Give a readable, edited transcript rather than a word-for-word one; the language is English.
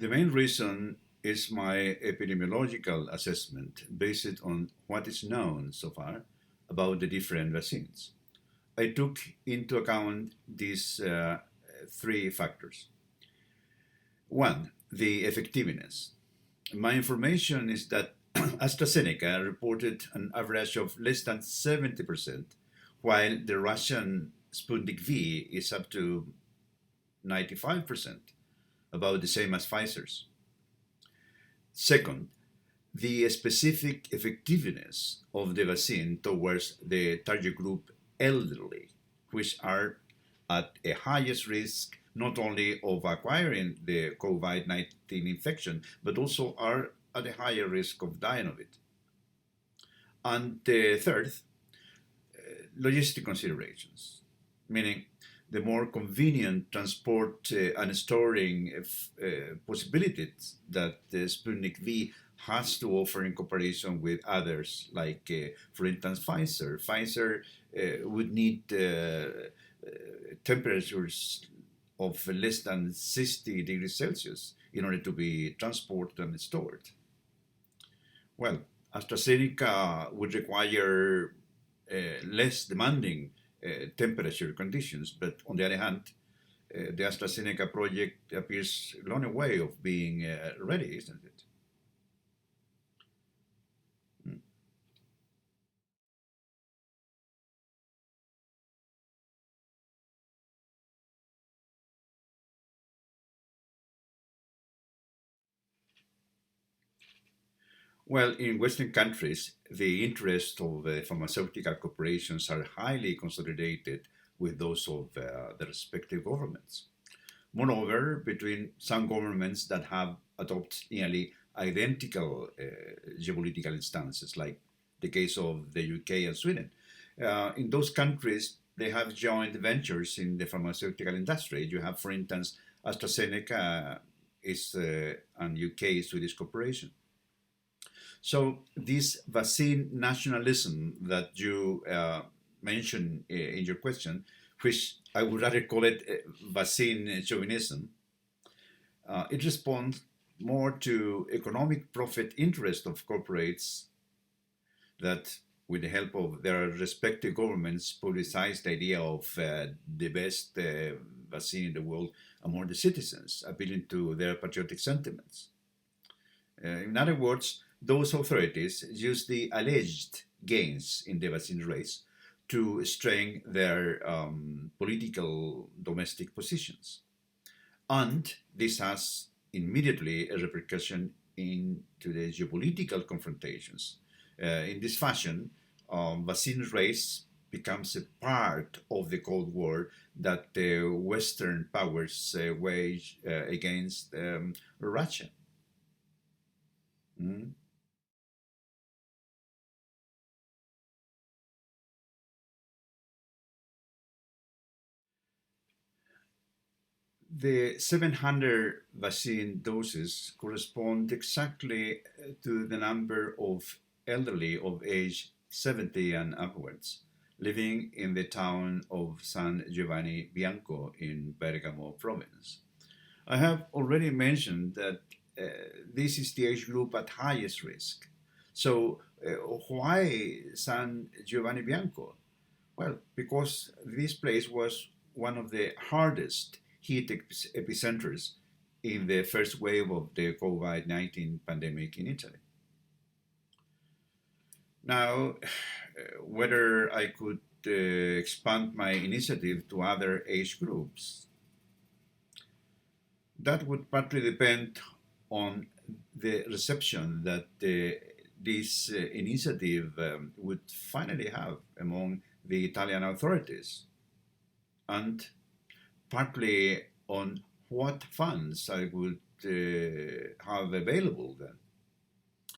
The main reason is my epidemiological assessment based on what is known so far about the different vaccines. I took into account these three factors. One, the effectiveness. My information is that AstraZeneca reported an average of less than 70%, while the Russian Sputnik V is up to 95%, about the same as Pfizer's. Second, the specific effectiveness of the vaccine towards the target group elderly, which are at a highest risk not only of acquiring the COVID 19 infection, but also are at a higher risk of dying of it. And third, logistic considerations, meaning the more convenient transport and storing possibilities that the Sputnik V has to offer in comparison with others, like, for instance, Pfizer. Pfizer would need temperatures of less than 60 degrees Celsius in order to be transported and stored. Well, AstraZeneca would require less demanding temperature conditions, but on the other hand, the AstraZeneca project appears long way of being ready, isn't it? Well, in Western countries, the interests of pharmaceutical corporations are highly consolidated with those of the respective governments. Moreover, between some governments that have adopted nearly identical geopolitical instances, like the case of the UK and Sweden, in those countries, they have joint ventures in the pharmaceutical industry. You have, for instance, AstraZeneca is an UK Swedish corporation. So this vaccine nationalism that you mentioned in your question, which I would rather call it vaccine chauvinism, it responds more to economic profit interest of corporates that, with the help of their respective governments, publicize the idea of the best vaccine in the world among the citizens, appealing to their patriotic sentiments. In other words, those authorities use the alleged gains in the vaccine race to strengthen their political domestic positions. And this has immediately a repercussion into the geopolitical confrontations. In this fashion, vaccine race becomes a part of the Cold War that the Western powers wage against Russia. Mm. The 700 vaccine doses correspond exactly to the number of elderly of age 70 and upwards living in the town of San Giovanni Bianco in Bergamo province. I have already mentioned that uh, this is the age group at highest risk. So, why San Giovanni Bianco? Well, because this place was one of the hardest hit epicenters in the first wave of the COVID 19 pandemic in Italy. Now, whether I could expand my initiative to other age groups, that would partly depend on the reception that this initiative would finally have among the Italian authorities, and partly on what funds I would have available then.